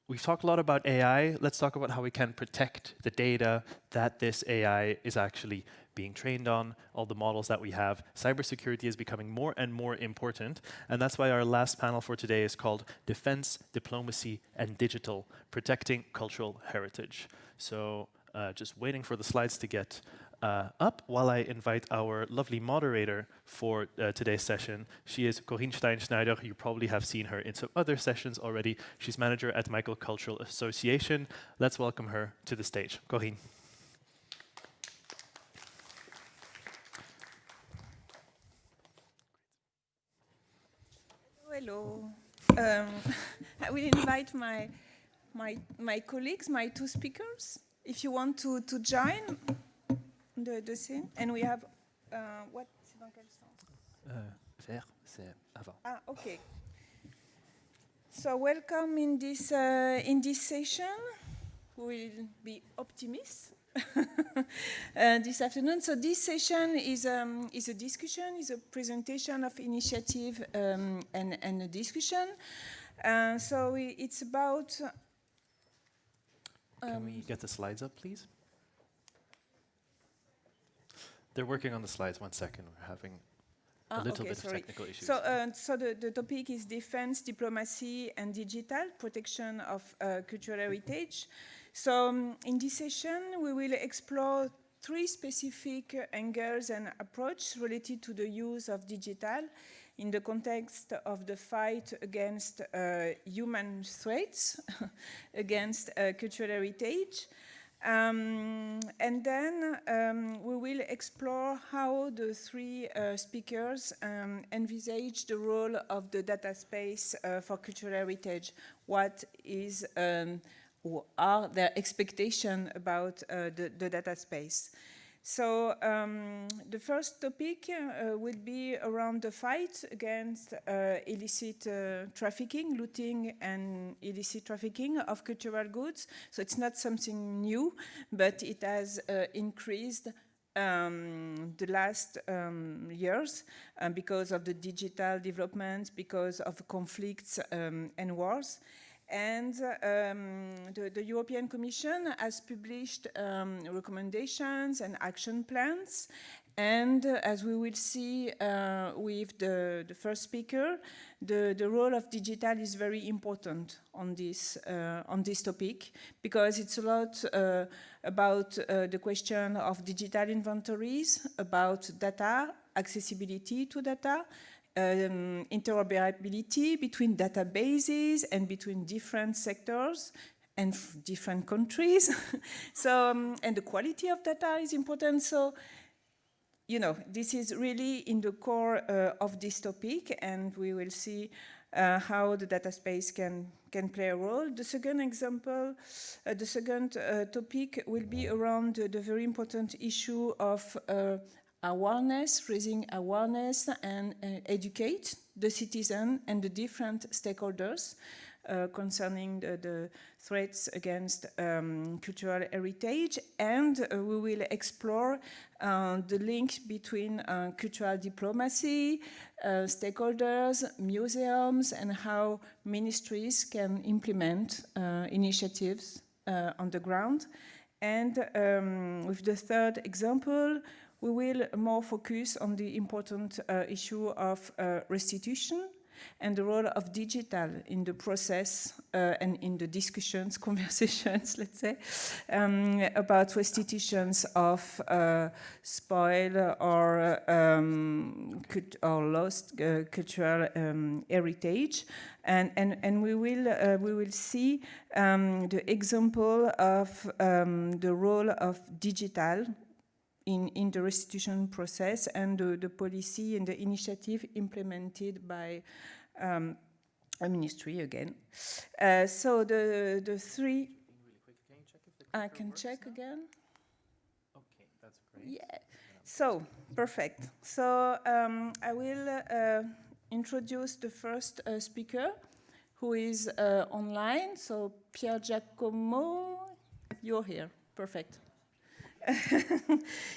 We've talked a lot about AI. Let's talk about how we can protect the data that this AI is actually being trained on, all the models that we have. Cybersecurity is becoming more and more important, and that's why our last panel for today is called Defense, Diplomacy, and Digital, Protecting Cultural Heritage. So just waiting for the slides to get up while I invite our lovely moderator for today's session. She is Corinne Stein-Schneider. You probably have seen her in some other sessions already. She's manager at Michael Cultural Association. Let's welcome her to the stage. Corinne. Hello. I will invite my colleagues, my two speakers, if you want to join the scene. And we have what? C'est dans quel sens? Vert, c'est avant. Ah, okay. So welcome in this session. We will be optimists this afternoon. So this session is a discussion, is a presentation of initiative and a discussion. So it's about. Can we get the slides up, please? They're working on the slides. 1 second. We're having a little bit of technical issues. So the topic is defense, diplomacy, and digital protection of cultural heritage. So in this session, we will explore 3 specific angles and approaches related to the use of digital in the context of the fight against human threats, against cultural heritage. And then we will explore how the 3 speakers envisage the role of the data space for cultural heritage. What is or are their expectations about the data space? So the first topic will be around the fight against illicit trafficking, looting and illicit trafficking of cultural goods. So it's not something new, but it has increased the last years because of the digital developments, because of conflicts and wars. And the European Commission has published recommendations and action plans. And as we will see with the first speaker, the role of digital is very important on this topic, because it's a lot about the question of digital inventories, about data, accessibility to data, interoperability between databases and between different sectors and different countries. So, and the quality of data is important. So, you know, this is really in the core of this topic, and we will see how the data space can play a role. The second example, the second topic will be around the very important issue of awareness, raising awareness and educate the citizen and the different stakeholders concerning the threats against cultural heritage. And we will explore the link between cultural diplomacy, stakeholders, museums, and how ministries can implement initiatives on the ground. And with the third example, we will more focus on the important issue of restitution and the role of digital in the process and in the discussions, conversations, let's say, about restitutions of spoil or lost cultural heritage. And we will see the example of the role of digital in the restitution process and the policy and the initiative implemented by a ministry again. So the 3... Really quick, can you check if the I can check again. Okay, that's great. Yeah. So, perfect. So I will introduce the first speaker, who is online. So Pier Giacomo, you're here. Perfect.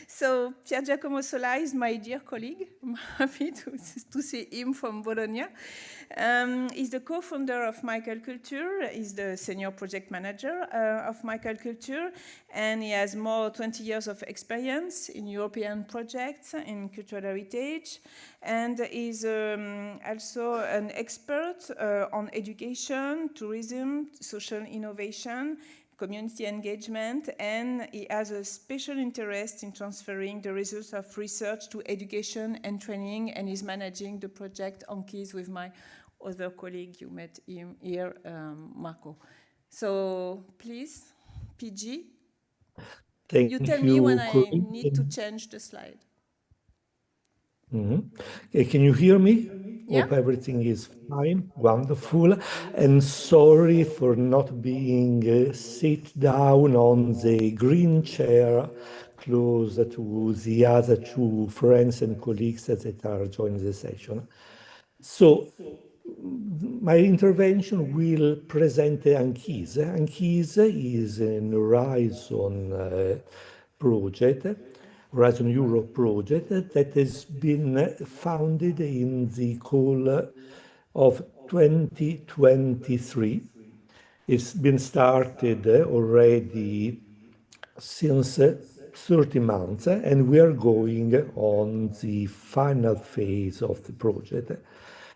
So Pier Giacomo Sola is my dear colleague. I'm happy to see him from Bologna. He's the co-founder of Michael Culture. He's the senior project manager of Michael Culture, and he has more 20 years of experience in European projects in cultural heritage, and is also an expert on education, tourism, social innovation, community engagement, and he has a special interest in transferring the results of research to education and training, and is managing the project ANCHISE with my other colleague. You met him here, Marco. So please, PG, you tell me when I need to change the slide. Can you hear me? Yeah. Hope everything is fine. Wonderful. And sorry for not being sit down on the green chair close to the other two friends and colleagues that are joining the session. So my intervention will present ANCHISE. ANCHISE is an Horizon project, Horizon Europe project that has been founded in the call of 2023. It's been started already since 30 months, and we are going on the final phase of the project.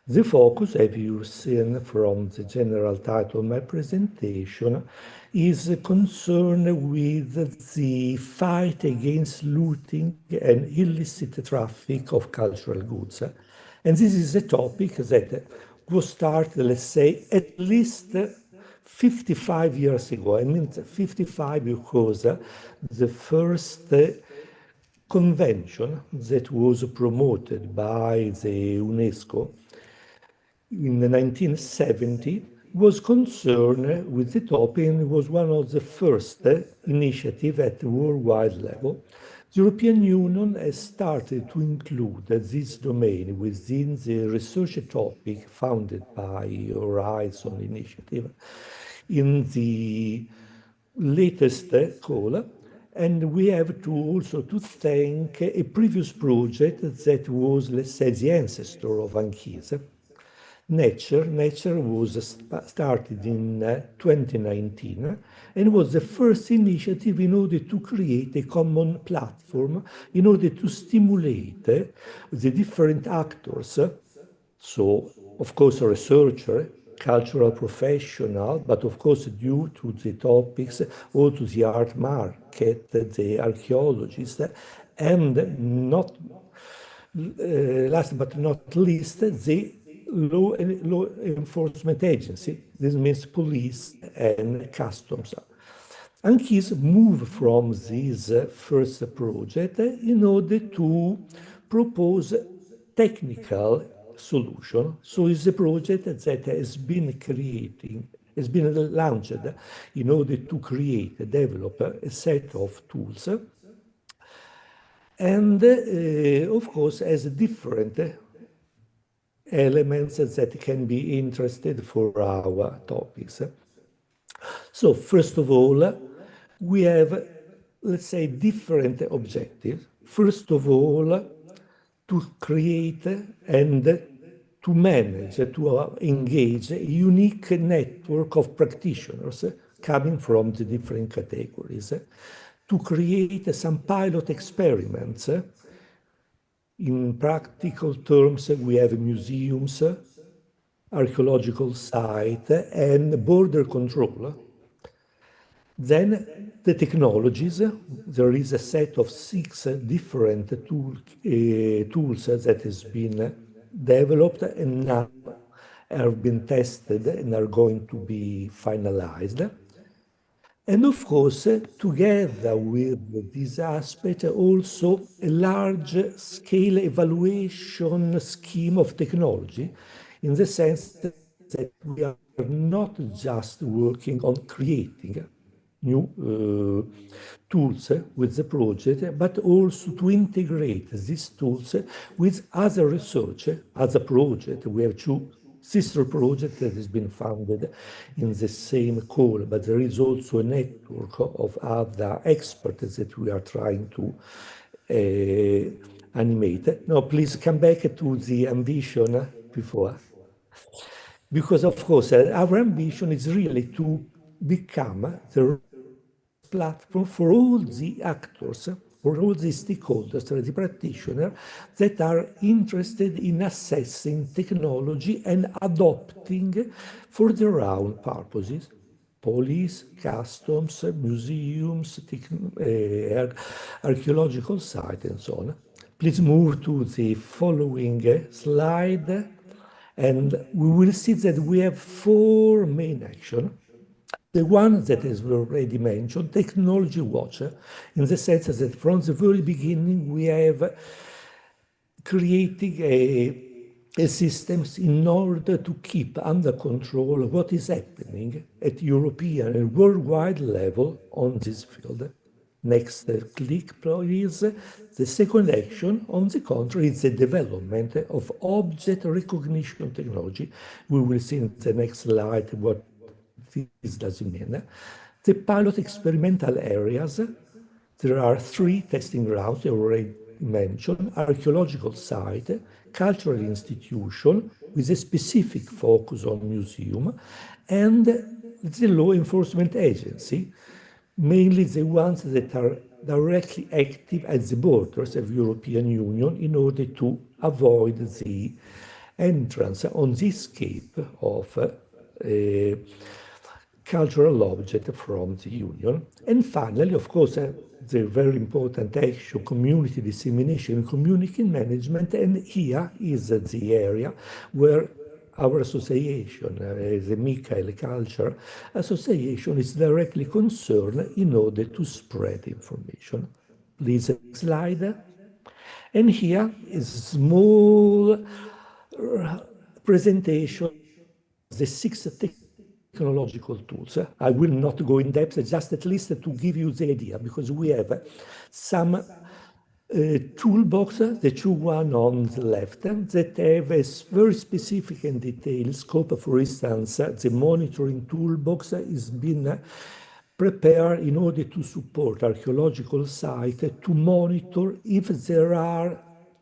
The focus, as you've seen from the general title of my presentation, is concerned with the fight against looting and illicit traffic of cultural goods. And this is a topic that was started, let's say, at least 55 years ago. I mean 55 because the first convention that was promoted by the UNESCO in the 1970 was concerned with the topic and was one of the first initiatives at the worldwide level. The European Union has started to include this domain within the research topic founded by Horizon Initiative in the latest call. And we have to also to thank a previous project that was, let's say, the ancestor of ANCHISE. Nature was started in 2019 and was the first initiative in order to create a common platform in order to stimulate the different actors. So, of course, a researcher, cultural professional, but of course, due to the topics, also the art market, the archaeologists, and not last but not least, the law enforcement agency. This means police and customs. ANCHISE moved from this first project in order to propose technical solution. So it's a project that has been launched in order to develop a set of tools, and of course has different elements that can be interesting for our topics. So first of all, we have, let's say, different objectives. First of all, to create and to manage, to engage a unique network of practitioners coming from the different categories, to create some pilot experiments. In practical terms, we have museums, archaeological sites, and border control. Then the technologies, there is a set of 6 different tools that has been developed and now have been tested and are going to be finalized. And of course, together with this aspect, also a large-scale evaluation scheme of technology, in the sense that we are not just working on creating new tools with the project, but also to integrate these tools with other research, other projects. We have 2 sister project that has been founded in the same call, but there is also a network of other experts that we are trying to animate. Now, please come back to the ambition before. Because, of course, our ambition is really to become the platform for all the actors, for all the stakeholders, the practitioners that are interested in assessing technology and adopting for their own purposes. Police, customs, museums, archaeological sites, and so on. Please move to the following slide. And we will see that we have 4 main actions. The one that is already mentioned, technology watch, in the sense that from the very beginning we have creating a systems in order to keep under control what is happening at European and worldwide level on this field. Next click, please. The second action, on the contrary, is the development of object recognition technology. We will see in the next slide what this does mean. The pilot experimental areas, there are 3 testing grounds I already mentioned: archaeological site, cultural institution with a specific focus on museum, and the law enforcement agency, mainly the ones that are directly active at the borders of European Union in order to avoid the entrance on the escape of cultural object from the Union. And finally, of course, the very important action, community dissemination and community management, and here is the area where our association, the Michael Culture Association, is directly concerned in order to spread information. Please, slide. And here is a small presentation of the 6 technological tools. I will not go in depth, just at least to give you the idea, because we have some toolbox, the 2 one on the left, that have a very specific and detailed scope. For instance, the monitoring toolbox has been prepared in order to support archaeological sites to monitor if there are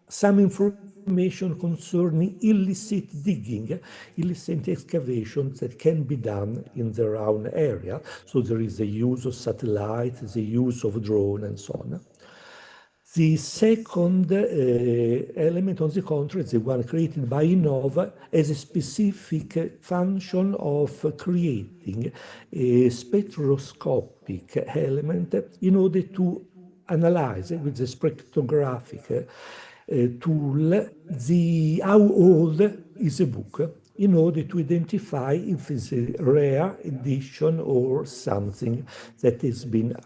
some information concerning illicit digging, illicit excavations that can be done in their own area. So there is the use of satellite, the use of drone, and so on. The second element, on the contrary, the one created by Innova, has a specific function of creating a spectroscopic element in order to analyze with the spectrographic tool how old is a book, in order to identify if it's a rare edition or something that has been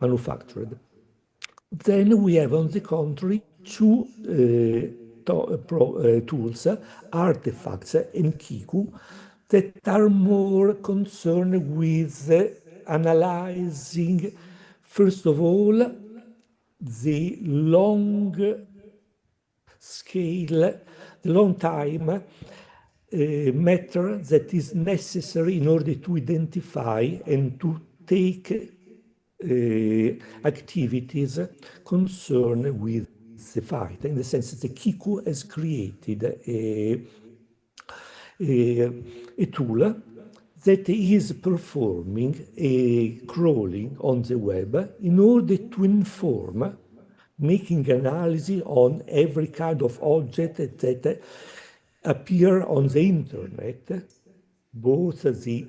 manufactured. Then we have, on the contrary, 2 tools, artifacts and Kiku, that are more concerned with analyzing, first of all, the long scale, the long time matter that is necessary in order to identify and to take activities concerned with the fight. In the sense that the Kiku has created a tool that is performing a crawling on the web in order to inform, making analysis on every kind of object that appear on the internet, both the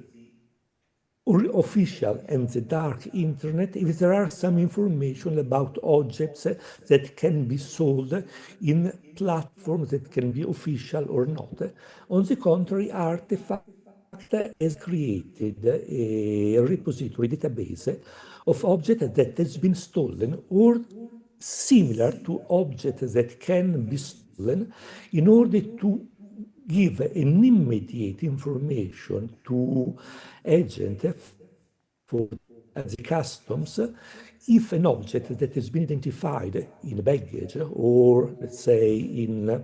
official and the dark internet, if there are some information about objects that can be sold in platforms that can be official or not. On the contrary, Artifact has created a repository database of objects that has been stolen or similar to objects that can be stolen in order to give an immediate information to agent for the customs if an object that has been identified in baggage or, let's say, in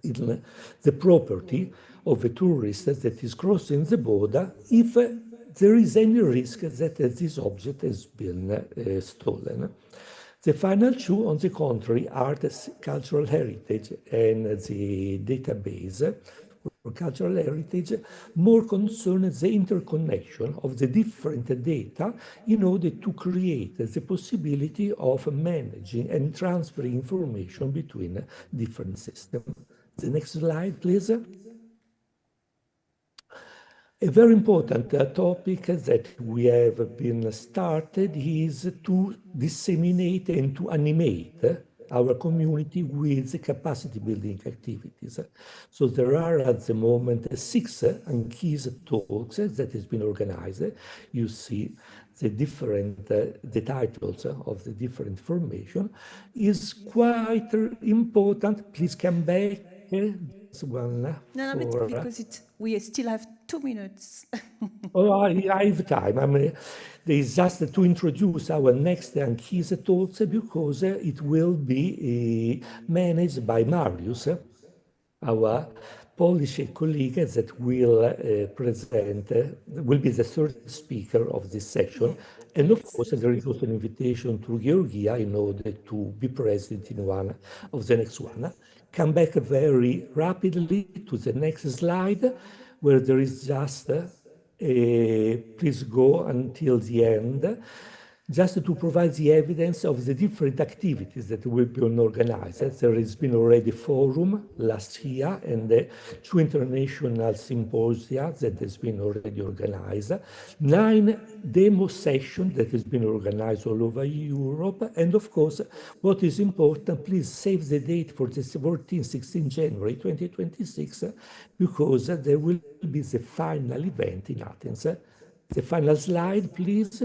in the property of a tourist that is crossing the border if there is any risk that this object has been stolen. The final two, on the contrary, are the cultural heritage and the database for cultural heritage, more concerns the interconnection of the different data in order to create the possibility of managing and transferring information between different systems. The next slide, please. A very important topic that we have been started is to disseminate and to animate our community with capacity building activities. So there are at the moment 6 ANCHISE talks that has been organized. You see the different, the titles of the different formation is quite important. Please come back. One No, but because we still have 2 minutes. Oh, I have time. There is just to introduce our next ANCHISE talks because it will be managed by Mariusz, our Polish colleague that will present, will be the third speaker of this session. And of course, there is also an invitation to Georgia in order to be present in one of the next one. Come back very rapidly to the next slide, where there is just, please go until the end, just to provide the evidence of the different activities that will be organized. There has been already a forum last year and 2 international symposia that has been already organized, 9 demo sessions that has been organized all over Europe, and of course, what is important, please save the date for the 14-16 January 2026, because there will be the final event in Athens. The final slide, please.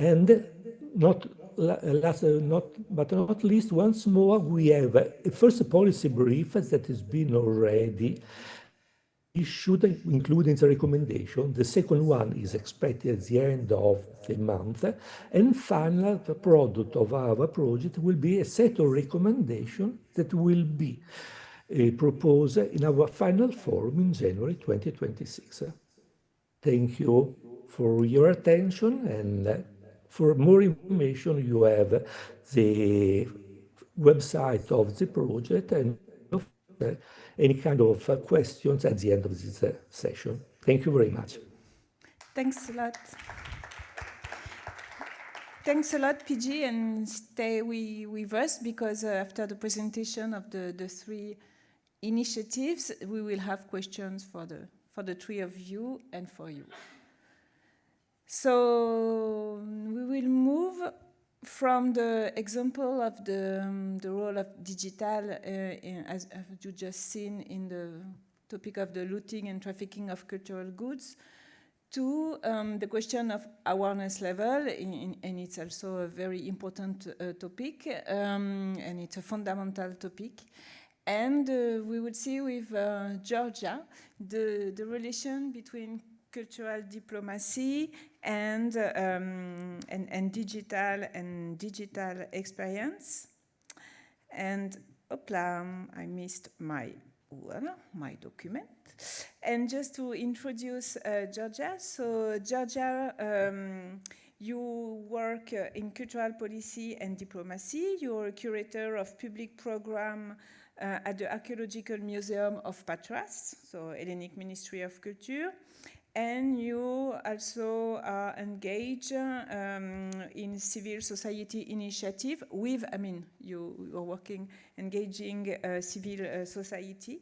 And not least, once more, we have a first policy brief that has been already issued, including the recommendation. The second one is expected at the end of the month. And final, the product of our project will be a set of recommendations that will be proposed in our final forum in January 2026. Thank you for your attention, and for more information, you have the website of the project and any kind of questions at the end of this session. Thank you very much. Thanks a lot. Thanks a lot, PG, and stay with us, because after the presentation of the 3 initiatives, we will have questions for the 3 of you and for you. So we will move from the example of the role of digital, as you just seen in the topic of the looting and trafficking of cultural goods, to the question of awareness level, and it's also a very important topic, and it's a fundamental topic. And we will see with Georgia the relation between cultural diplomacy and digital experience. And I missed my document. And just to introduce Georgia. So Georgia, you work in cultural policy and diplomacy. You're a curator of public program at the Archaeological Museum of Patras, so Hellenic Ministry of Culture. And you also are engaged in civil society initiative with, you are working, engaging civil society.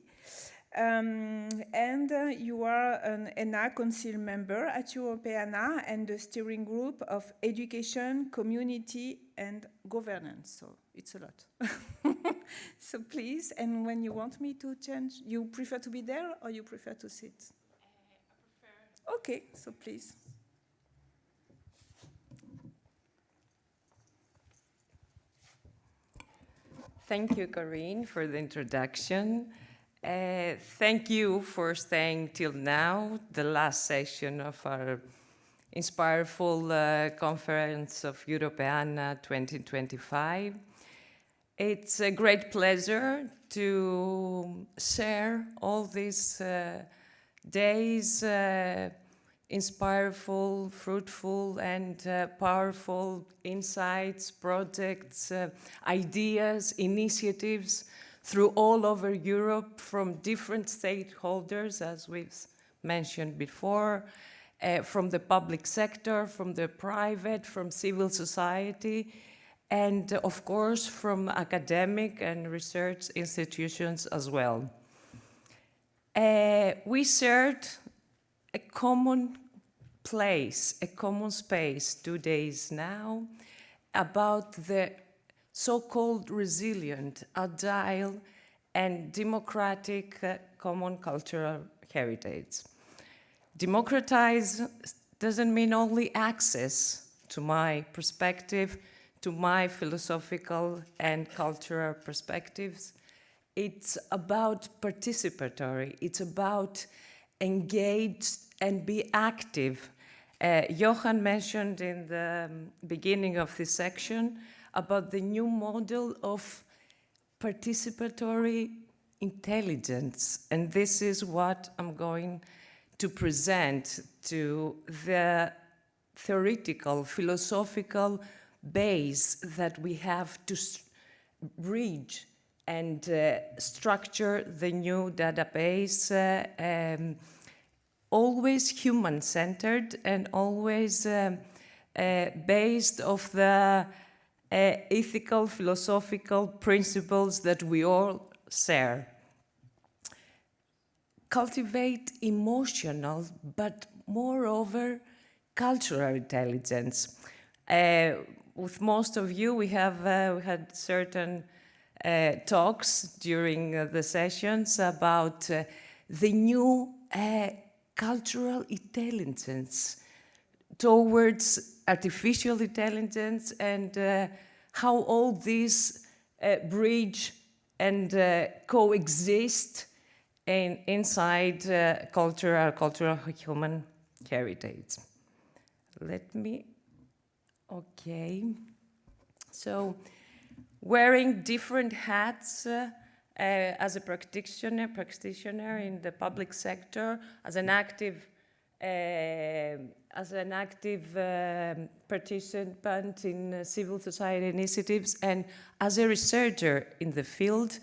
And you are an ENA Council member at Europeana and the steering group of education, community, and governance. So it's a lot. So please, and when you want me to change, you prefer to be there or you prefer to sit? Okay, so please. Thank you, Corinne, for the introduction. Thank you for staying till now, the last session of our Inspireful Conference of Europeana 2025. It's a great pleasure to share all these days, inspireful, fruitful, and powerful insights, projects, ideas, initiatives through all over Europe from different stakeholders, as we've mentioned before, from the public sector, from the private, from civil society, and of course from academic and research institutions as well. We shared a common place, a common space 2 days now about the so-called resilient, agile, and democratic common cultural heritage. Democratize doesn't mean only access to my perspective, to my philosophical and cultural perspectives. It's about participatory, it's about engaged and be active. Johan mentioned in the beginning of this section about the new model of participatory intelligence, and this is what I'm going to present to the theoretical, philosophical base that we have to bridge and structure the new database, always human-centered and always based of the ethical, philosophical principles that we all share. Cultivate emotional, but moreover, cultural intelligence. With most of you, we had certain talks during the sessions about the new cultural intelligence towards artificial intelligence and how all these bridge and coexist inside cultural human heritage. Okay. So, wearing different hats as a practitioner in the public sector, as an active participant in civil society initiatives, and as a researcher in the field,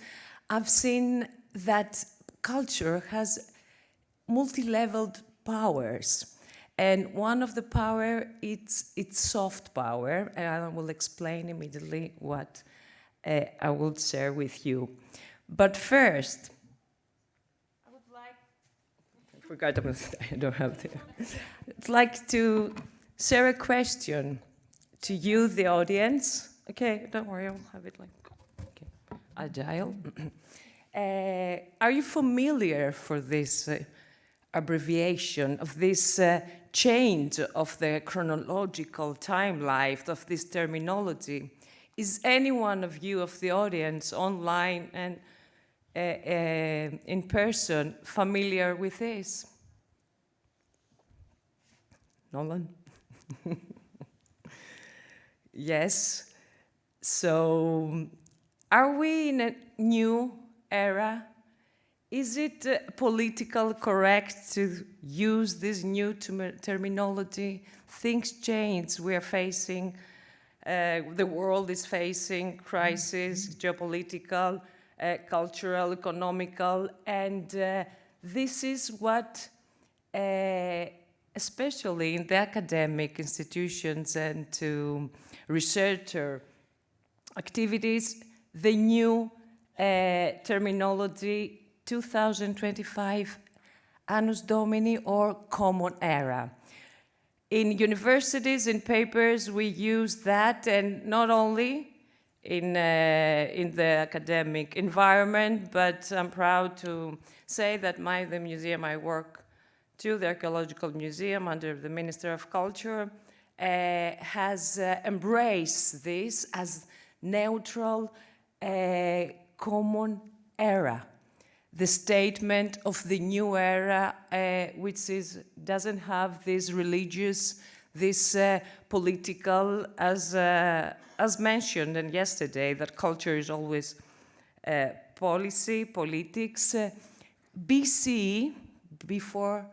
I've seen that culture has multi-leveled powers. And one of the power, it's soft power, and I will explain immediately what I will share with you. But first, I would like, I forgot I don't have to. I'd like to share a question to you, the audience. Okay, don't worry, I'll have it like, okay, agile. Are you familiar for this abbreviation of this change of the chronological timeline of this terminology? Is any one of you of the audience online and in person familiar with this? Nolan? Yes. So, are we in a new era? Is it politically correct to use this new terminology? Things change. We are facing, the world is facing crisis, geopolitical, cultural, economical, and this is what, especially in the academic institutions and to researcher activities, the new terminology 2025 Annus Domini or Common Era. In universities, in papers, we use that, and not only in the academic environment, but I'm proud to say that the museum I work to, the Archaeological Museum under the Minister of Culture, has embraced this as neutral, common era. The statement of the new era, which doesn't have this religious, this political, as mentioned and yesterday, that culture is always policy, politics. BC, before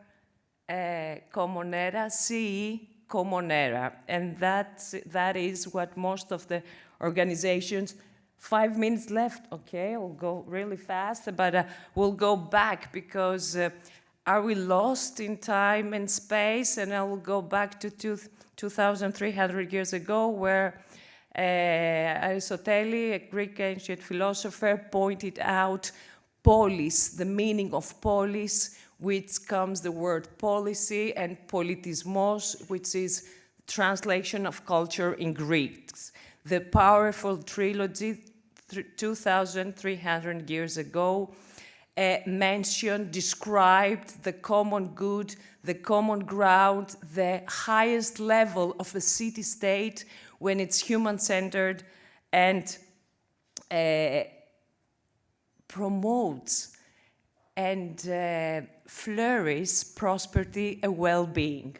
Common Era, CE, Common Era, and that is what most of the organizations. 5 minutes left, okay, I'll go really fast, but we'll go back because are we lost in time and space? And I will go back to 2,300 years ago, where Aristotle, a Greek ancient philosopher, pointed out polis, the meaning of polis, which comes the word policy, and politismos, which is translation of culture in Greek. The powerful trilogy, 2,300 years ago, mentioned, described the common good, the common ground, the highest level of a city-state when it's human-centered and promotes and flourishes prosperity and well-being.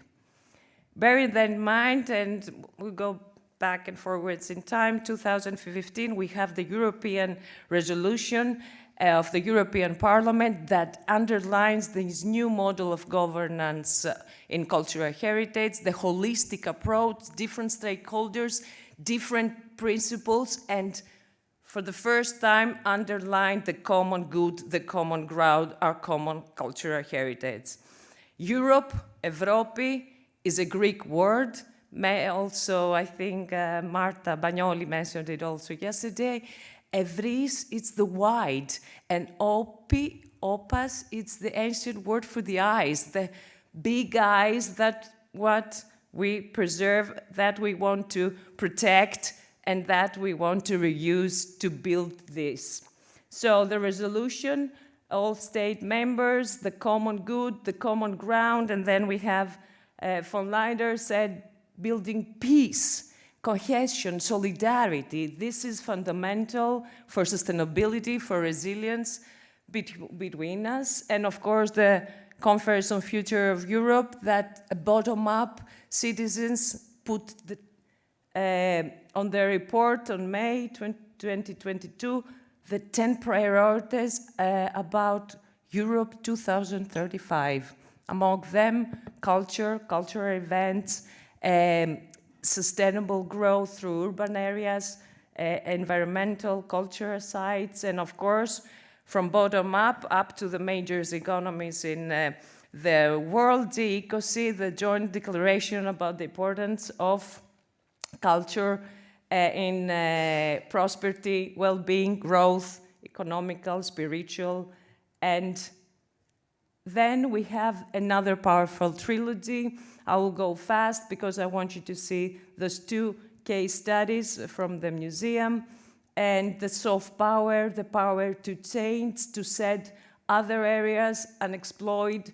Bearing that in mind, and we'll go back and forwards in time, 2015, we have the European resolution of the European Parliament that underlines this new model of governance in cultural heritage, the holistic approach, different stakeholders, different principles, and for the first time underlined the common good, the common ground, our common cultural heritage. Europe, Evropi, is a Greek word. Also, I think Marta Bagnoli mentioned it also yesterday. Evris, it's the wide, and opas, it's the ancient word for the eyes, the big eyes that what we preserve, that we want to protect, and that we want to reuse to build this. So the resolution, all state members, the common good, the common ground, and then we have von Leider said, building peace, cohesion, solidarity. This is fundamental for sustainability, for resilience between us. And of course, the Conference on Future of Europe, that bottom-up citizens put on their report on May 2022, the 10 priorities about Europe 2035. Among them, cultural events, sustainable growth through urban areas, environmental, cultural sites, and of course, from bottom up to the major economies in the world, the ECOSI, the joint declaration about the importance of culture in prosperity, well-being, growth, economical, spiritual, and then we have another powerful trilogy. I will go fast because I want you to see those two case studies from the museum, and the soft power, the power to change, to set other areas and exploit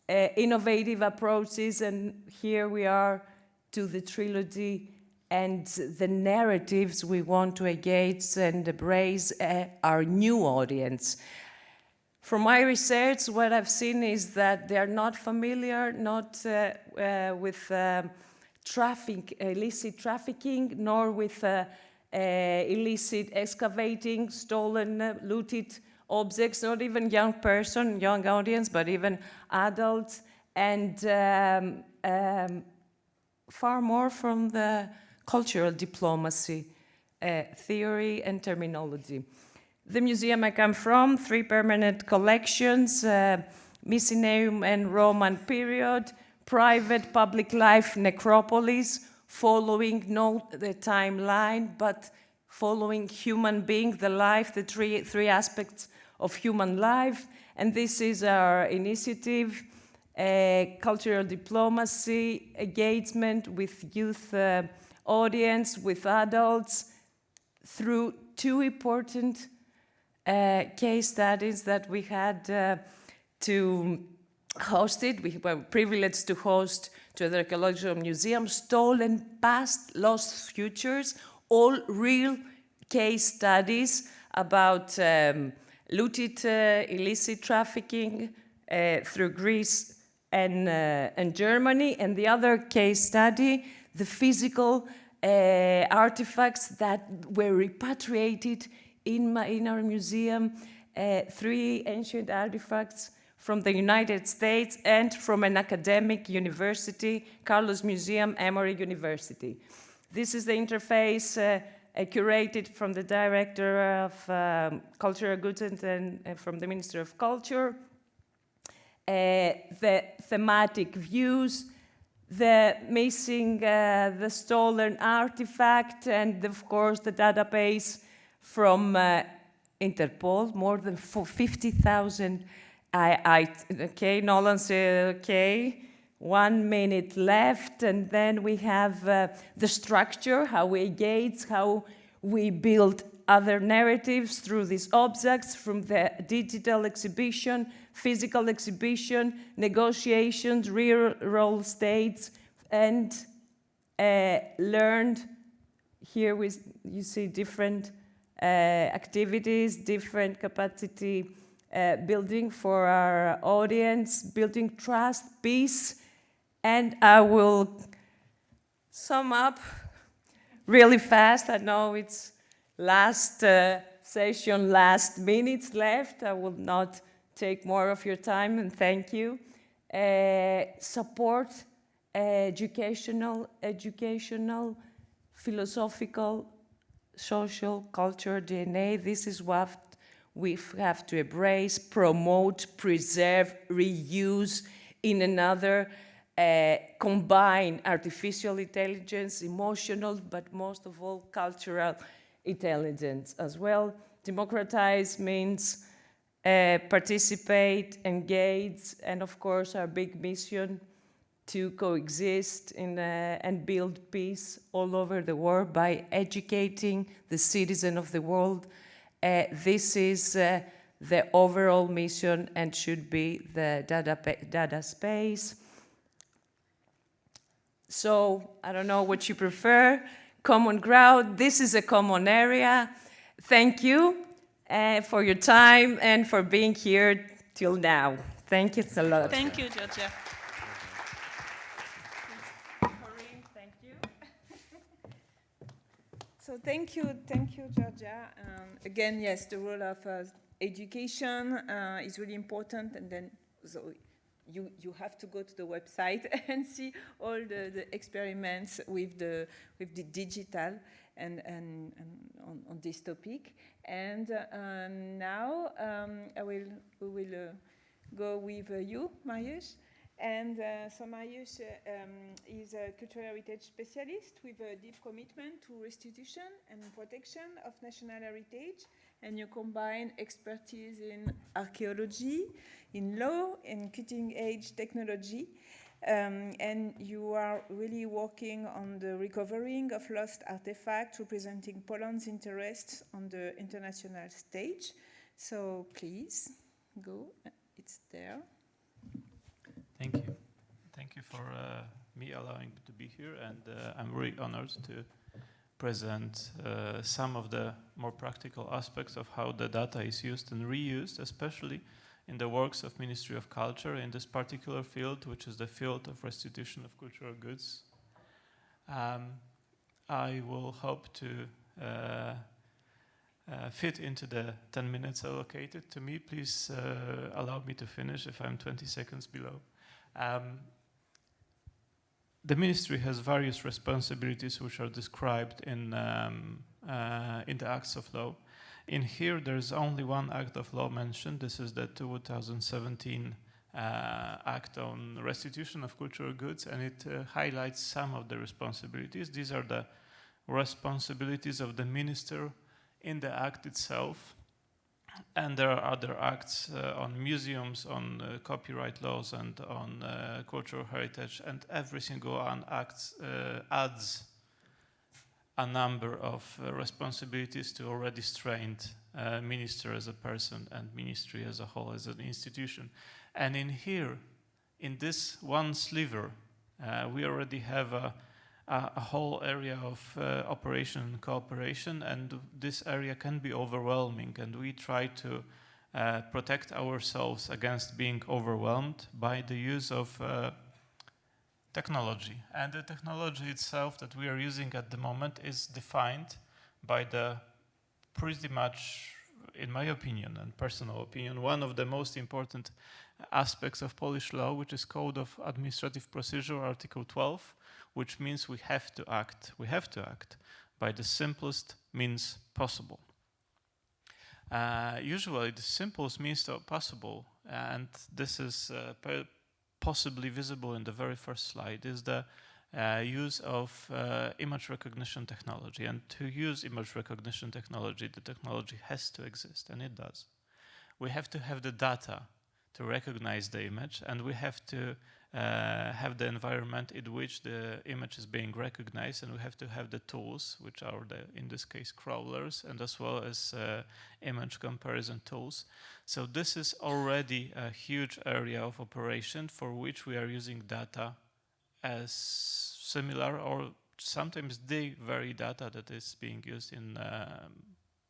innovative approaches. And here we are to the trilogy and the narratives we want to engage and embrace our new audience. From my research, what I've seen is that they are not familiar, with illicit trafficking, nor with illicit excavating, stolen, looted objects, not even young audience, but even adults, and far more from the cultural diplomacy theory and terminology. The museum I come from, 3 permanent collections, Mycenaeum and Roman period, private public life necropolis, following not the timeline, but following human being, the life, the three aspects of human life. And this is our initiative, cultural diplomacy, engagement with youth audience, with adults, through 2 important case studies that we had to host it. We were privileged to host to the Archaeological Museum, Stolen Past, Lost Futures, all real case studies about looted illicit trafficking through Greece and Germany. And the other case study, the physical artifacts that were repatriated in our museum, 3 ancient artifacts from the United States and from an academic university, Carlos Museum, Emory University. This is the interface curated from the Director of Cultural Goods and from the Minister of Culture. The thematic views, the missing, the stolen artifact, and of course the database from Interpol, more than 50,000. Okay, Nolan said, okay, 1 minute left, and then we have the structure, how we engage, how we build other narratives through these objects, from the digital exhibition, physical exhibition, negotiations, real states, and learned. Here you see different activities, different capacity building for our audience, building trust, peace, and I will sum up really fast. I know it's last session, last minutes left. I will not take more of your time, and thank you. Support educational, philosophical, social, culture, DNA. This is what we have to embrace, promote, preserve, reuse in another, combine artificial intelligence, emotional, but most of all cultural intelligence as well. Democratize means participate, engage, and of course our big mission to coexist and build peace all over the world by educating the citizen of the world. This is the overall mission and should be the data space. So I don't know what you prefer. Common ground, this is a common area. Thank you for your time and for being here till now. Thank you a lot. Thank you, Georgia. Thank you. So thank you, Georgia. Again, yes, the role of education is really important, and then so you have to go to the website and see all the experiments with the digital and on this topic. And now we will go with you, Mariusz. And so Mariusz is a cultural heritage specialist with a deep commitment to restitution and protection of national heritage. And you combine expertise in archaeology, in law, and cutting-edge technology. And you are really working on the recovering of lost artifacts representing Poland's interests on the international stage. So please, go. It's there. Thank you. Thank you for me allowing me to be here, and I'm really honored to present some of the more practical aspects of how the data is used and reused, especially in the works of Ministry of Culture in this particular field, which is the field of restitution of cultural goods. I will hope to fit into the 10 minutes allocated to me. Please allow me to finish if I'm 20 seconds below. The ministry has various responsibilities which are described in the acts of law. In here, there's only one act of law mentioned. This is the 2017 Act on Restitution of Cultural Goods, and it highlights some of the responsibilities. These are the responsibilities of the minister in the act itself. And there are other acts on museums, on copyright laws, and on cultural heritage, and every single one act adds a number of responsibilities to already strained minister as a person and ministry as a whole, as an institution. And in here, in this one sliver, we already have a whole area of operation and cooperation, and this area can be overwhelming, and we try to protect ourselves against being overwhelmed by the use of technology. And the technology itself that we are using at the moment is defined by the pretty much, in my opinion and personal opinion, one of the most important aspects of Polish law, which is Code of Administrative Procedure, Article 12, which means we have to act by the simplest means possible. Usually the simplest means possible, and this is possibly visible in the very first slide, is the use of image recognition technology. And to use image recognition technology, the technology has to exist, and it does. We have to have the data to recognize the image, and we have to have the environment in which the image is being recognized, and we have to have the tools, which are in this case crawlers, and as well as image comparison tools. So this is already a huge area of operation for which we are using data as similar, or sometimes the very data that is being used in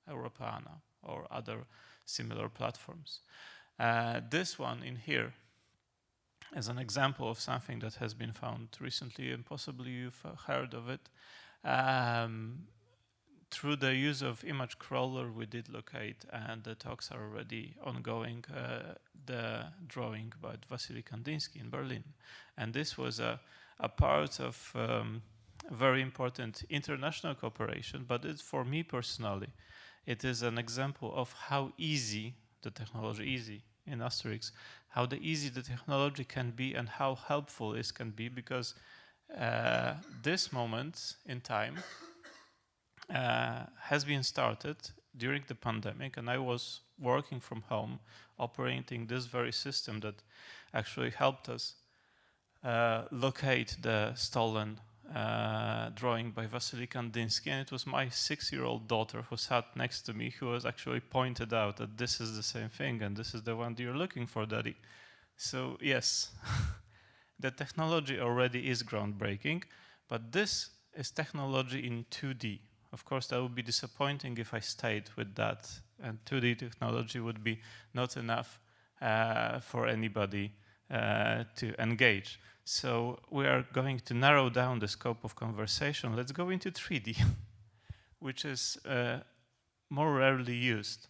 Europeana or other similar platforms. This one in here is an example of something that has been found recently, and possibly you've heard of it. Through the use of image crawler, we did locate, and the talks are already ongoing, the drawing by Wasyli Kandyński in Berlin. And this was a part of very important international cooperation, but for me personally, it is an example of how easy the technology, easy in asterisk, how easy the technology can be and how helpful it can be, because this moment in time has been started during the pandemic, and I was working from home, operating this very system that actually helped us locate the stolen drawing by Wasyli Kandyński, and it was my 6-year-old daughter who sat next to me who was actually pointed out that this is the same thing and this is the one you're looking for, Daddy. So yes, the technology already is groundbreaking, but this is technology in 2D. Of course, that would be disappointing if I stayed with that, and 2D technology would be not enough for anybody to engage. So we are going to narrow down the scope of conversation. Let's go into 3D, which is more rarely used.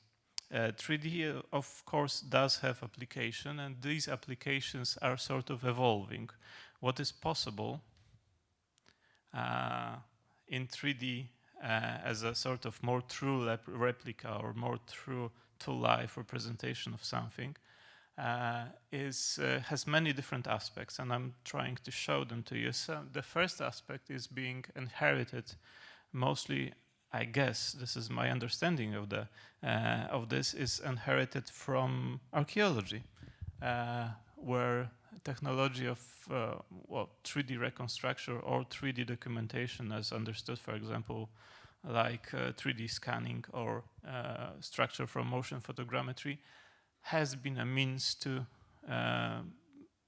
3D, of course, does have application, and these applications are sort of evolving. What is possible in 3D as a sort of more true replica or more true to life representation of something has many different aspects, and I'm trying to show them to you. So the first aspect is being inherited, mostly, I guess, this is my understanding of this, is inherited from archaeology, where technology of 3D reconstruction or 3D documentation, as understood, for example, like 3D scanning or structure from motion photogrammetry, has been a means to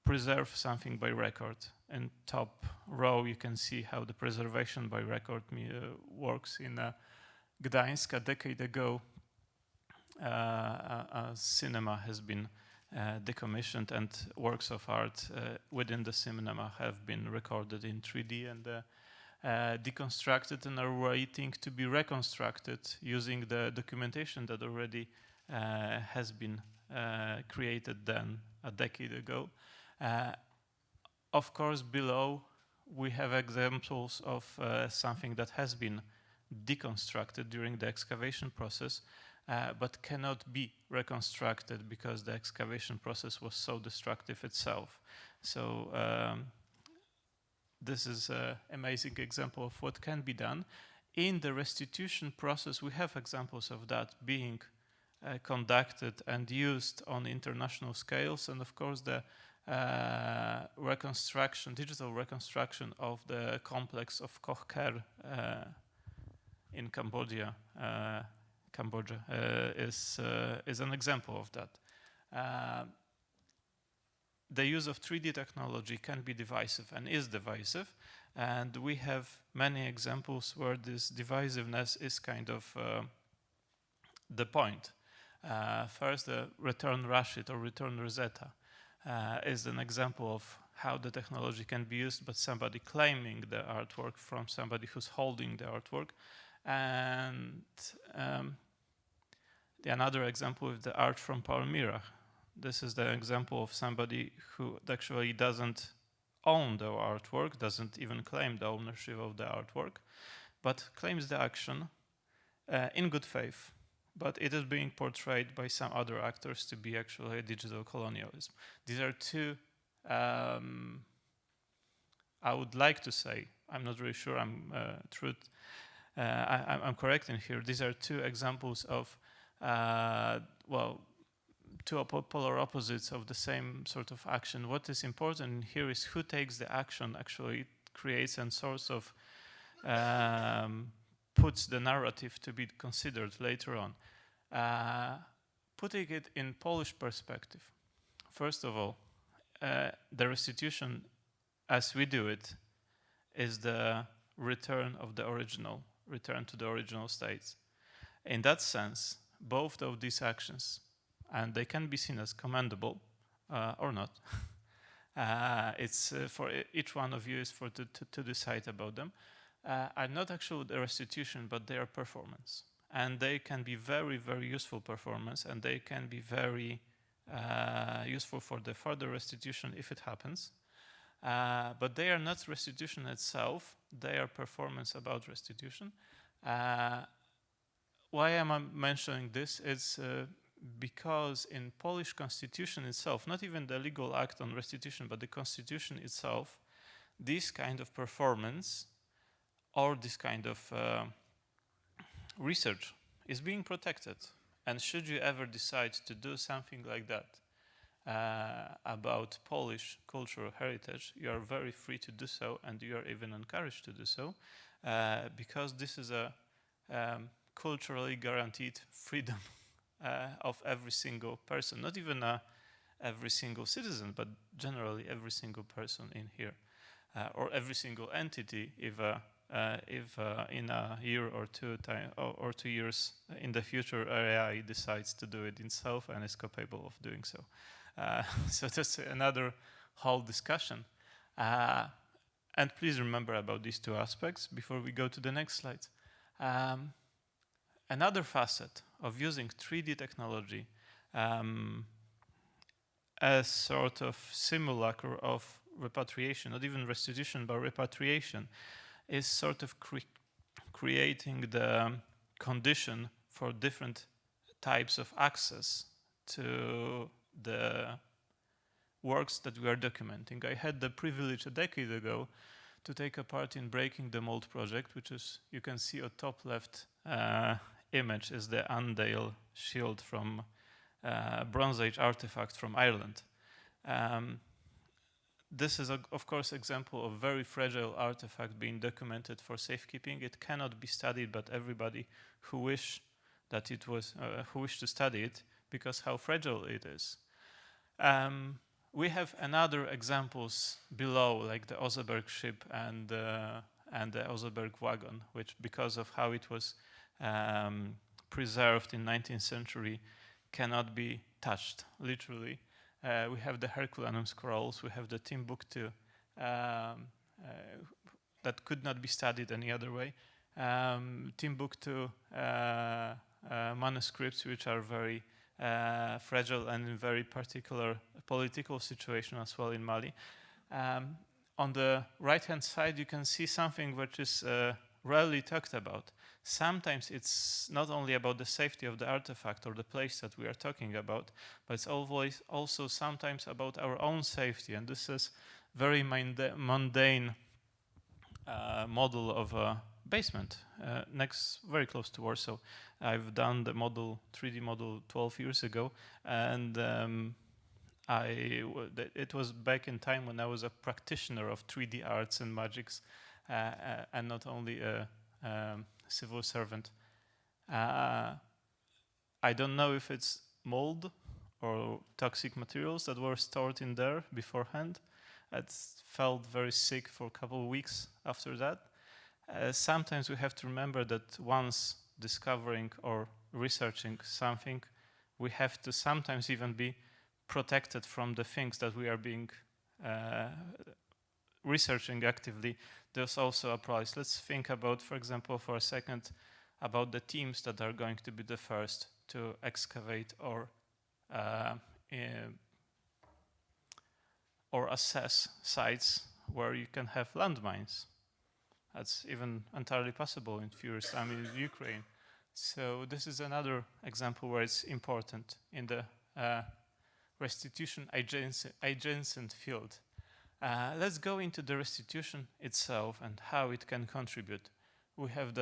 preserve something by record. In top row, you can see how the preservation by record works. In Gdańsk, a decade ago, a cinema has been decommissioned, and works of art within the cinema have been recorded in 3D and deconstructed and are waiting to be reconstructed using the documentation that already has been created then a decade ago. Of course, below we have examples of something that has been deconstructed during the excavation process, but cannot be reconstructed because the excavation process was so destructive itself. So this is an amazing example of what can be done. In the restitution process, we have examples of that being conducted and used on international scales, and of course the reconstruction, digital reconstruction of the complex of Koh Ker in Cambodia, is an example of that. The use of 3D technology can be divisive and is divisive, and we have many examples where this divisiveness is kind of the point. First, the return Rashid or return Rosetta is an example of how the technology can be used, but somebody claiming the artwork from somebody who's holding the artwork. And another example is the art from Palmyra. This is the example of somebody who actually doesn't own the artwork, doesn't even claim the ownership of the artwork, but claims the action in good faith. But it is being portrayed by some other actors to be actually a digital colonialism. These are two, I would like to say, I'm not really sure I'm I'm correct in here. These are two examples of, two polar opposites of the same sort of action. What is important here is who takes the action actually creates a source of puts the narrative to be considered later on. Putting it in Polish perspective, first of all, the restitution as we do it is the return of the original, return to the original states. In that sense, both of these actions, and they can be seen as commendable or not, it's for each one of you is to decide about them, are not actually the restitution, but they are performance. And they can be very, very useful performance, and they can be very useful for the further restitution if it happens. But they are not restitution itself, they are performance about restitution. Why am I mentioning this? It's because in Polish constitution itself, not even the legal act on restitution, but the constitution itself, this kind of performance or this kind of research is being protected. And should you ever decide to do something like that about Polish cultural heritage, you are very free to do so, and you are even encouraged to do so, because this is a culturally guaranteed freedom of every single person, not even every single citizen, but generally every single person in here, or every single entity if in a year or two or 2 years in the future AI decides to do it itself and is capable of doing so. So that's another whole discussion. And please remember about these two aspects before we go to the next slide. Another facet of using 3D technology as sort of simulacre of repatriation, not even restitution, but repatriation, is sort of creating the condition for different types of access to the works that we are documenting. I had the privilege a decade ago to take a part in Breaking the Mold project, which is, you can see a top left image is the Andale shield from Bronze Age artifact from Ireland. This is, of course, example of very fragile artifact being documented for safekeeping. It cannot be studied, but everybody who wish to study it, because how fragile it is. We have another examples below, like the Oseberg ship and the Oseberg wagon, which, because of how it was preserved in 19th century, cannot be touched, literally. We have the Herculaneum scrolls, we have the Timbuktu that could not be studied any other way. Timbuktu manuscripts, which are very fragile and in very particular political situation as well in Mali. On the right-hand side, you can see something which is rarely talked about. Sometimes it's not only about the safety of the artifact or the place that we are talking about, but it's always also sometimes about our own safety. And this is very mundane model of a basement next, very close to Warsaw. I've done the 3D model 12 years ago, and it was back in time when I was a practitioner of 3D arts and magics, and not only a civil servant. I don't know if it's mold or toxic materials that were stored in there beforehand. It felt very sick for a couple of weeks after that. Sometimes we have to remember that once discovering or researching something, we have to sometimes even be protected from the things that we are being researching actively. There's also a price. Let's think about, for example, for a second, about the teams that are going to be the first to excavate or assess sites where you can have landmines. That's even entirely possible in furious time in Ukraine. So this is another example where it's important in the restitution adjacent field. Let's go into the restitution itself and how it can contribute. We have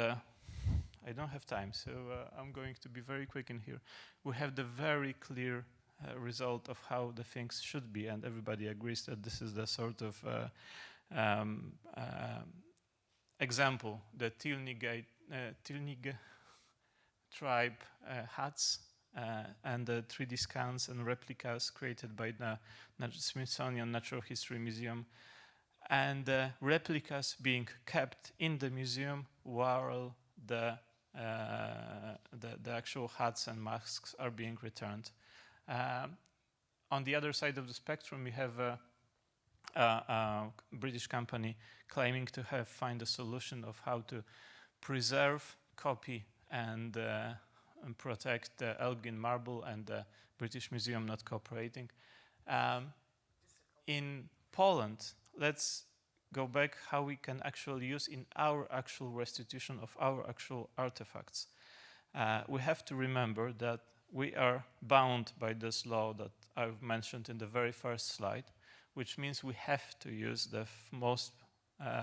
I don't have time, so I'm going to be very quick in here. We have the very clear result of how the things should be, and everybody agrees that this is the sort of example, the Tilnig tribe huts and the 3D scans and replicas created by the Smithsonian Natural History Museum, and replicas being kept in the museum while the actual huts and masks are being returned. On the other side of the spectrum, we have a British company claiming to have found a solution of how to preserve, copy, and protect the Elgin marble, and the British Museum not cooperating. In Poland, let's go back how we can actually use in our actual restitution of our actual artifacts. We have to remember that we are bound by this law that I've mentioned in the very first slide, which means we have to use the most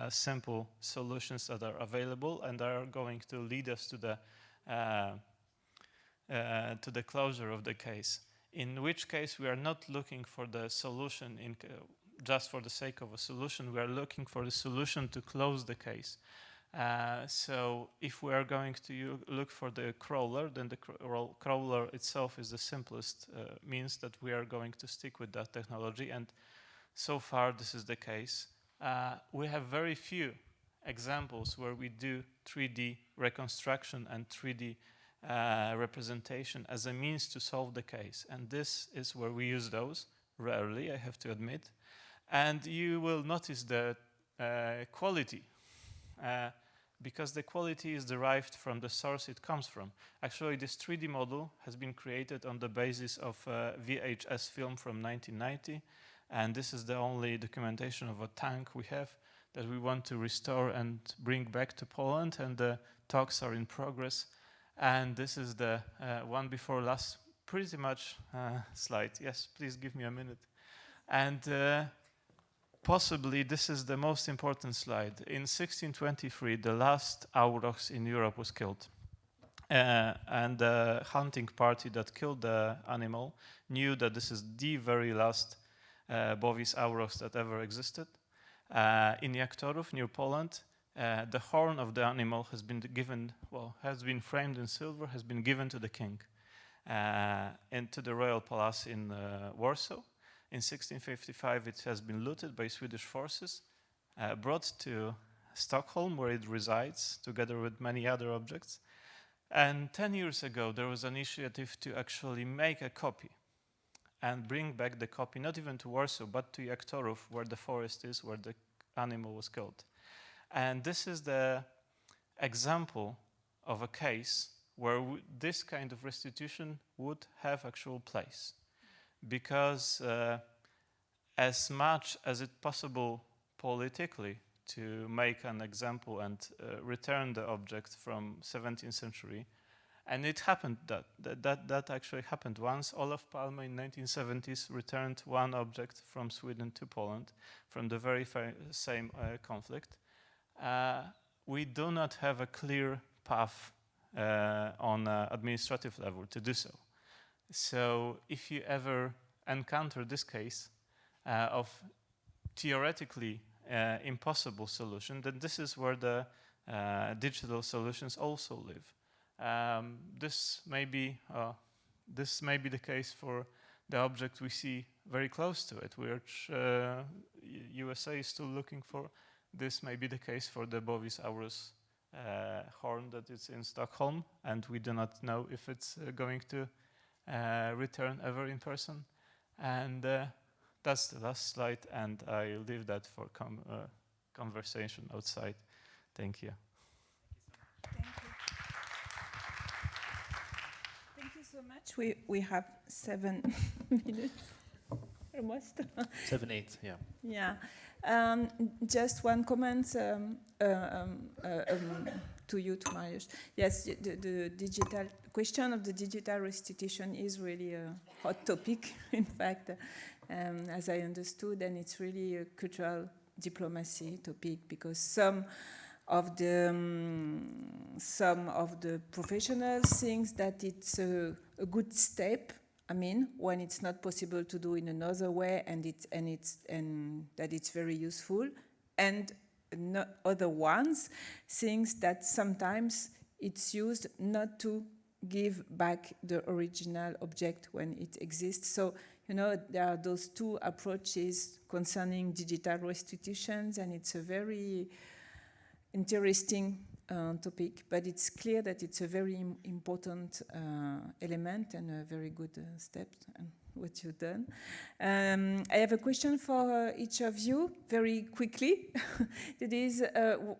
simple solutions that are available and are going to lead us to the closure of the case. In which case we are not looking for the solution just for the sake of a solution. We are looking for the solution to close the case. So if we are going to look for the crawler, then the crawler itself is the simplest means that we are going to stick with that technology, and so far this is the case. We have very few examples where we do 3D reconstruction and 3D representation as a means to solve the case, and this is where we use those, rarely, I have to admit. And you will notice the quality, because the quality is derived from the source it comes from. Actually, this 3D model has been created on the basis of VHS film from 1990, and this is the only documentation of a tank we have that we want to restore and bring back to Poland, and the talks are in progress. And this is the one before last, pretty much slide. Yes, please give me a minute. And possibly this is the most important slide. In 1623, the last aurochs in Europe was killed. And the hunting party that killed the animal knew that this is the very last Bovis aurochs that ever existed. In Jaktorów, near Poland, the horn of the animal has been given, has been framed in silver, has been given to the king and to the royal palace in Warsaw. In 1655, it has been looted by Swedish forces, brought to Stockholm, where it resides, together with many other objects. And 10 years ago, there was an initiative to actually make a copy and bring back the copy, not even to Warsaw, but to Jaktorów, where the forest is, where the animal was killed. And this is the example of a case where this kind of restitution would have actual place. Because as much as it's possible politically to make an example and return the object from 17th century, and it happened that actually happened once. Olof Palme in 1970s returned one object from Sweden to Poland from the very same conflict. We do not have a clear path on administrative level to do so. So if you ever encounter this case of theoretically impossible solution, then this is where the digital solutions also live. This may be the case for the object we see very close to it, which USA is still looking for. This may be the case for the Bovis aureus horn that is in Stockholm, and we do not know if it's going to return ever in person. And that's the last slide, and I leave that for conversation outside. Thank you. Thank you. Thank you so much. We have 7 minutes, almost. 7, 8, yeah. Yeah. Just one comment to you, to Mariusz. Yes, the digital question of the digital restitution is really a hot topic, in fact, as I understood, and it's really a cultural diplomacy topic, because some of the professionals think that it's a good step. I mean, when it's not possible to do in another way, and that it's very useful, and not other ones thinks that sometimes it's used not to give back the original object when it exists. So, you know, there are those two approaches concerning digital restitutions, and it's a very interesting topic, but it's clear that it's a very important element and a very good step and what you've done. I have a question for each of you very quickly. It is,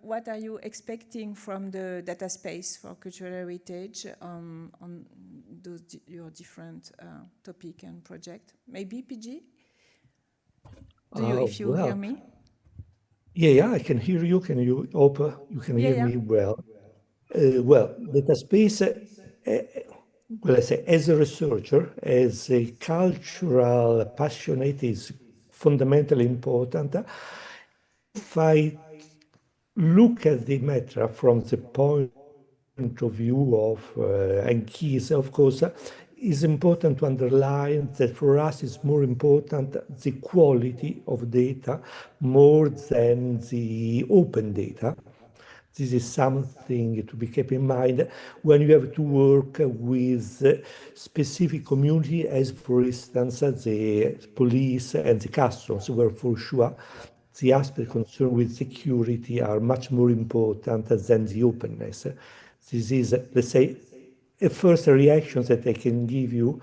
what are you expecting from the data space for cultural heritage on those your different topic and project? Maybe PG? If you hear me? Yeah, I can hear you. Can you, Opa? You can hear me well. Data space, well, I say, as a researcher, as a cultural passionate, is fundamentally important. If I look at the matter from the point of view of ANCHISE, of course, it's important to underline that for us it's more important the quality of data more than the open data. This is something to be kept in mind when you have to work with specific community, as for instance the police and the customs, where for sure the aspects concerned with security are much more important than the openness. This is, let's say, a first reaction that I can give you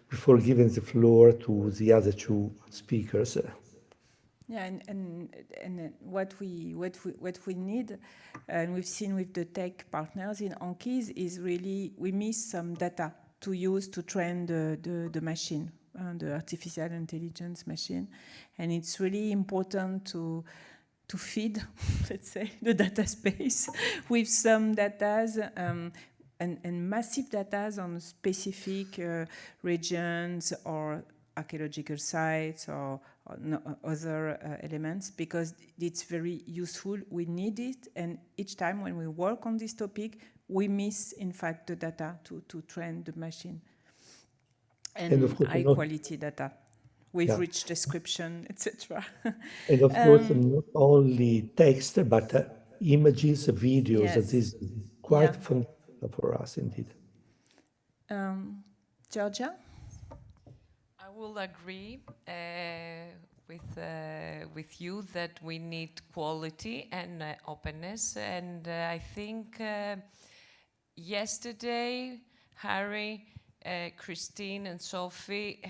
before giving the floor to the other two speakers. Yeah, and what we need, and we've seen with the tech partners in ANCHISE, is really we miss some data to use to train the machine, the artificial intelligence machine, and it's really important to feed, let's say, the data space with some data and massive data on specific regions or archaeological sites or other elements, because it's very useful. We need it, and each time when we work on this topic, we miss, in fact, the data to train the machine. And high quality data with rich description, etc. And of course, not only text, but images, videos. Yes. This is quite fundamental for us, indeed. Georgia? I will agree with you that we need quality and openness, and I think yesterday Harry, Christine and Sophie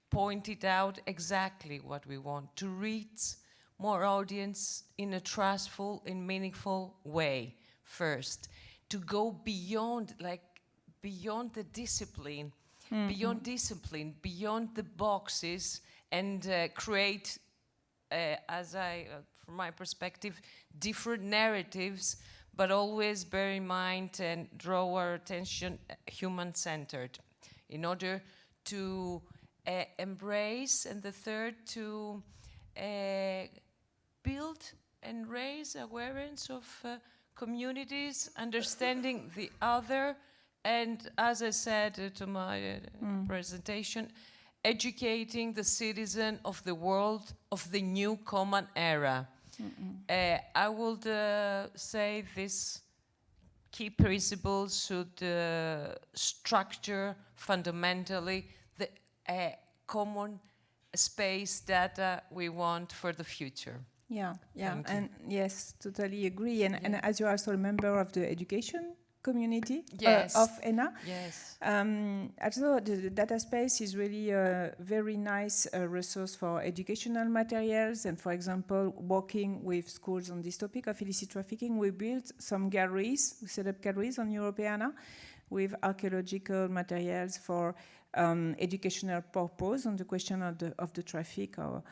pointed out exactly what we want: to reach more audience in a trustful and meaningful way first, to go beyond the discipline, beyond discipline, beyond the boxes, and create, from my perspective, different narratives, but always bear in mind and draw our attention human-centered, in order to embrace, and the third, to build and raise awareness of communities, understanding the other, and, as I said to my presentation, educating the citizen of the world of the new common era. I would say these key principles should structure fundamentally the common space data we want for the future. Yeah, and yes, totally agree. And as you are also a member of the education community Yes. of ENA. Yes. Also, the data space is really a very nice resource for educational materials. And for example, working with schools on this topic of illicit trafficking, we built some galleries. We set up galleries on Europeana with archaeological materials for educational purpose on the question of the traffic or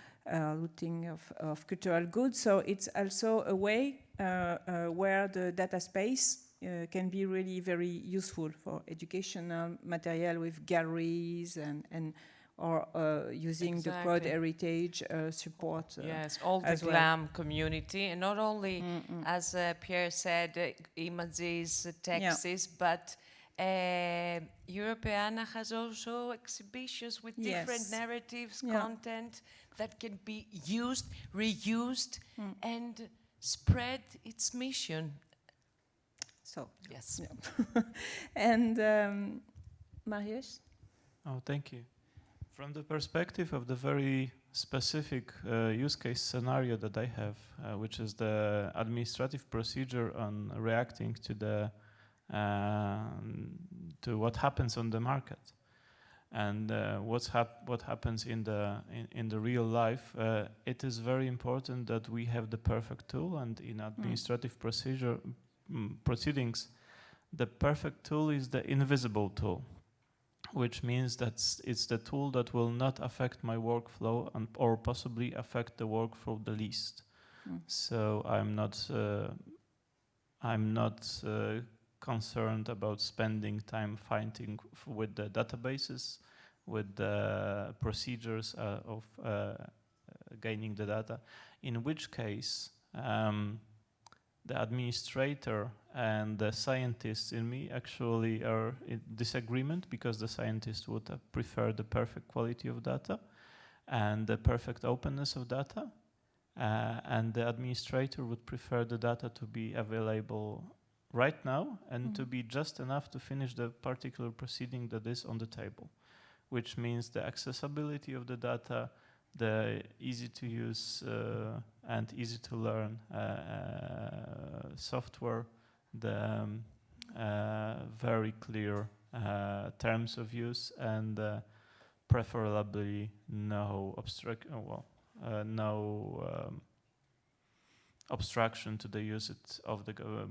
looting of cultural goods. So it's also a way where the data space can be really very useful for educational material with galleries and or using the Quad Exactly. heritage support. Yes, all the as well. GLAM community, and not only, as Pierre said, images, texts, but Europeana has also exhibitions with different Yes. narratives, Yeah. content that can be used, reused, and spread its mission. So, Yes. yeah. And Mariusz? Oh, thank you. From the perspective of the very specific use case scenario that I have, which is the administrative procedure on reacting to the to what happens on the market, and what happens in the real life, it is very important that we have the perfect tool. And in administrative proceedings, the perfect tool is the invisible tool, which means that it's the tool that will not affect my workflow or possibly affect the workflow the least. So I'm not concerned about spending time fighting with the databases, with the procedures of gaining the data, in which case the administrator and the scientists in me actually are in disagreement, because the scientist would prefer the perfect quality of data and the perfect openness of data, and the administrator would prefer the data to be available right now and to be just enough to finish the particular proceeding that is on the table, which means the accessibility of the data, the easy to use and easy to learn software, the very clear terms of use, and preferably no obstruction to the use of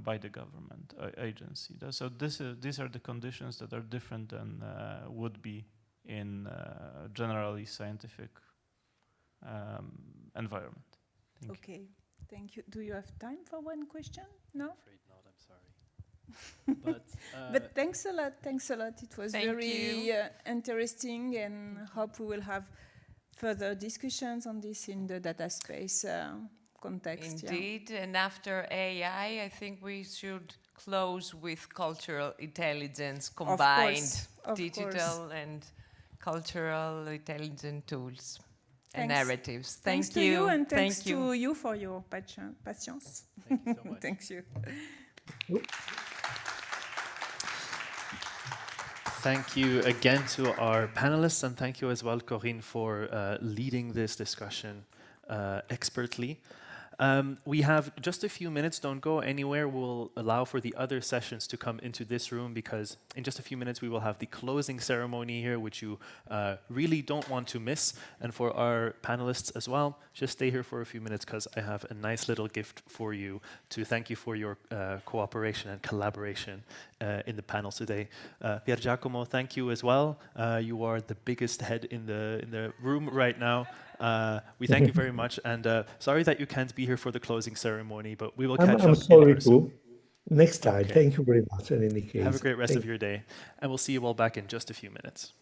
by the government agency. So these are the conditions that are different than would be in generally scientific environment. Okay, thank you. Do you have time for one question? No? Afraid not, I'm sorry. But thanks a lot. Thanks a lot. It was Thank very you. interesting, and hope we will have further discussions on this in the data space context. Indeed, and after AI, I think we should close with cultural intelligence combined, of digital course. and cultural intelligent tools and Thanks. narratives. Thanks Thank to you, and thanks Thank you. to you for your patience. Thank you so much. Thanks you. Thank you again to our panelists, and thank you as well, Corinne, for leading this discussion expertly. We have just a few minutes. Don't go anywhere. We'll allow for the other sessions to come into this room, because in just a few minutes we will have the closing ceremony here, which you really don't want to miss. And for our panelists as well, just stay here for a few minutes, because I have a nice little gift for you to thank you for your cooperation and collaboration in the panel today. Pier Giacomo, thank you as well. You are the biggest head in the room right now. We thank you very much, and sorry that you can't be here for the closing ceremony, but we will catch I'm up sorry in person. too. Next time. Okay. Thank you very much in any case. Have a great rest Thank of your day, and we'll see you all back in just a few minutes.